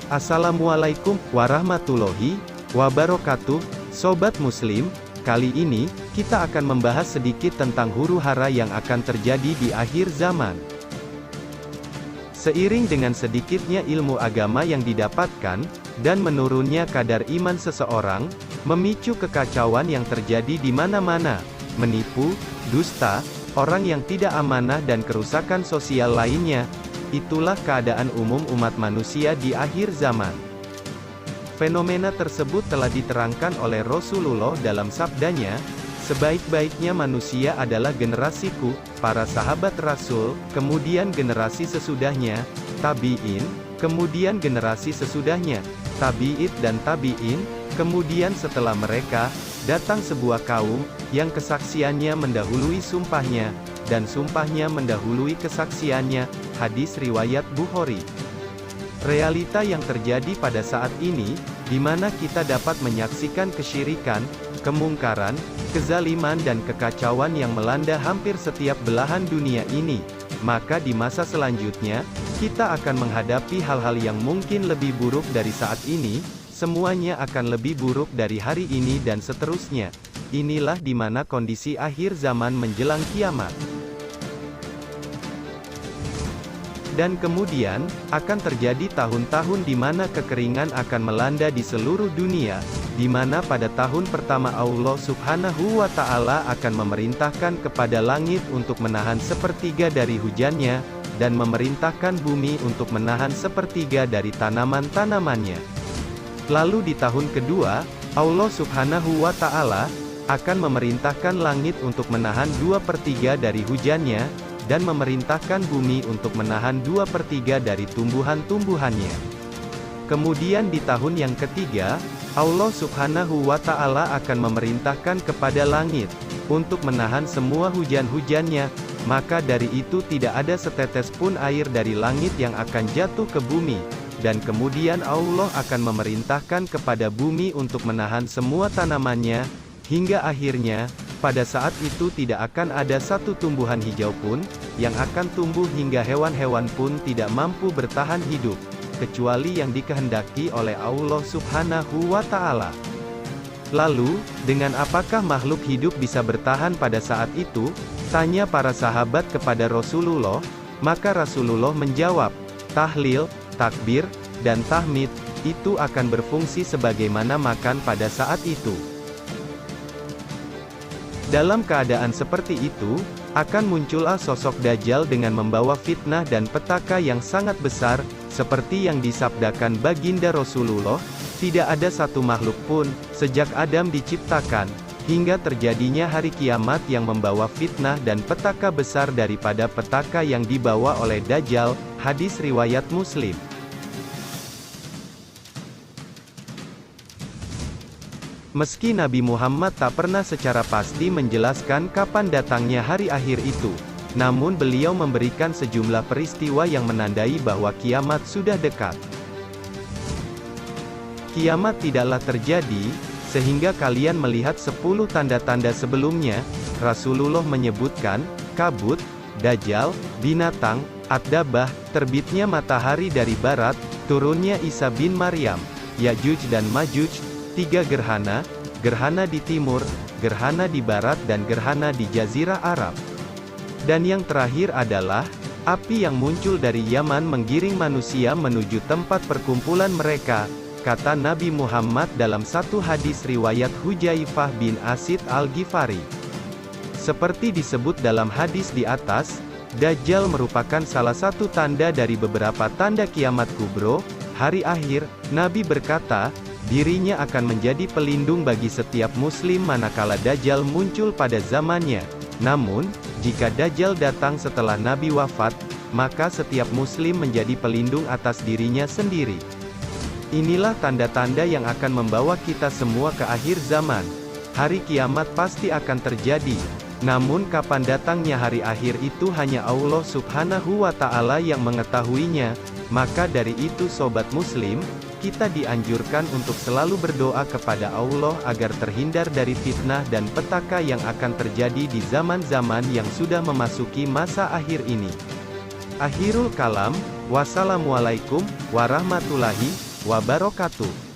Assalamualaikum warahmatullahi wabarakatuh, Sobat Muslim. Kali ini, kita akan membahas sedikit tentang huru-hara yang akan terjadi di akhir zaman. Seiring dengan sedikitnya ilmu agama yang didapatkan, dan menurunnya kadar iman seseorang, memicu kekacauan yang terjadi di mana-mana, menipu, dusta, orang yang tidak amanah dan kerusakan sosial lainnya. Itulah keadaan umum umat manusia di akhir zaman. Fenomena tersebut telah diterangkan oleh Rasulullah dalam sabdanya, "Sebaik-baiknya manusia adalah generasiku, para sahabat Rasul, kemudian generasi sesudahnya, tabi'in, kemudian generasi sesudahnya, tabi'id dan tabi'in, kemudian setelah mereka, datang sebuah kaum, yang kesaksiannya mendahului sumpahnya, dan sumpahnya mendahului kesaksiannya." Hadis riwayat Bukhari. Realita yang terjadi pada saat ini, di mana kita dapat menyaksikan kesyirikan, kemungkaran, kezaliman dan kekacauan yang melanda hampir setiap belahan dunia ini, maka di masa selanjutnya, kita akan menghadapi hal-hal yang mungkin lebih buruk dari saat ini, semuanya akan lebih buruk dari hari ini dan seterusnya. Inilah di mana kondisi akhir zaman menjelang kiamat. Dan kemudian, akan terjadi tahun-tahun di mana kekeringan akan melanda di seluruh dunia, di mana pada tahun pertama Allah Subhanahu wa Ta'ala akan memerintahkan kepada langit untuk menahan sepertiga dari hujannya, dan memerintahkan bumi untuk menahan sepertiga dari tanaman-tanamannya. Lalu di tahun kedua, Allah Subhanahu wa Ta'ala akan memerintahkan langit untuk menahan 2/3 dari hujannya, dan memerintahkan bumi untuk menahan 2/3 dari tumbuhan-tumbuhannya. Kemudian di tahun yang ketiga, Allah Subhanahu wa Ta'ala akan memerintahkan kepada langit untuk menahan semua hujan-hujannya, maka dari itu tidak ada setetes pun air dari langit yang akan jatuh ke bumi, dan kemudian Allah akan memerintahkan kepada bumi untuk menahan semua tanamannya, hingga akhirnya, pada saat itu tidak akan ada satu tumbuhan hijau pun, yang akan tumbuh hingga hewan-hewan pun tidak mampu bertahan hidup, kecuali yang dikehendaki oleh Allah Subhanahu wa Ta'ala. Lalu, dengan apakah makhluk hidup bisa bertahan pada saat itu? Tanya para sahabat kepada Rasulullah, maka Rasulullah menjawab, tahlil, takbir, dan tahmid, itu akan berfungsi sebagaimana makan pada saat itu. Dalam keadaan seperti itu, akan muncullah sosok Dajjal dengan membawa fitnah dan petaka yang sangat besar, seperti yang disabdakan baginda Rasulullah, tidak ada satu makhluk pun, sejak Adam diciptakan, hingga terjadinya hari kiamat yang membawa fitnah dan petaka besar daripada petaka yang dibawa oleh Dajjal. Hadis riwayat Muslim. Meski Nabi Muhammad tak pernah secara pasti menjelaskan kapan datangnya hari akhir itu, namun beliau memberikan sejumlah peristiwa yang menandai bahwa kiamat sudah dekat. Kiamat tidaklah terjadi, sehingga kalian melihat 10 tanda-tanda sebelumnya. Rasulullah menyebutkan, kabut, Dajjal, binatang, Ad-Dabbah, terbitnya matahari dari barat, turunnya Isa bin Maryam, Ya'juj dan Ma'juj, 3 gerhana, gerhana di timur, gerhana di barat dan gerhana di Jazirah Arab. Dan yang terakhir adalah, api yang muncul dari Yaman menggiring manusia menuju tempat perkumpulan mereka, kata Nabi Muhammad dalam satu hadis riwayat Hudzaifah bin Asid Al-Ghifari. Seperti disebut dalam hadis di atas, Dajjal merupakan salah satu tanda dari beberapa tanda kiamat kubro, hari akhir. Nabi berkata, dirinya akan menjadi pelindung bagi setiap muslim manakala Dajjal muncul pada zamannya. Namun, jika Dajjal datang setelah Nabi wafat, maka setiap muslim menjadi pelindung atas dirinya sendiri. Inilah tanda-tanda yang akan membawa kita semua ke akhir zaman. Hari kiamat pasti akan terjadi. Namun kapan datangnya hari akhir itu hanya Allah Subhanahu wa Ta'ala yang mengetahuinya. Maka dari itu Sobat Muslim, kita dianjurkan untuk selalu berdoa kepada Allah agar terhindar dari fitnah dan petaka yang akan terjadi di zaman-zaman yang sudah memasuki masa akhir ini. Akhirul kalam, wassalamualaikum warahmatullahi wabarakatuh.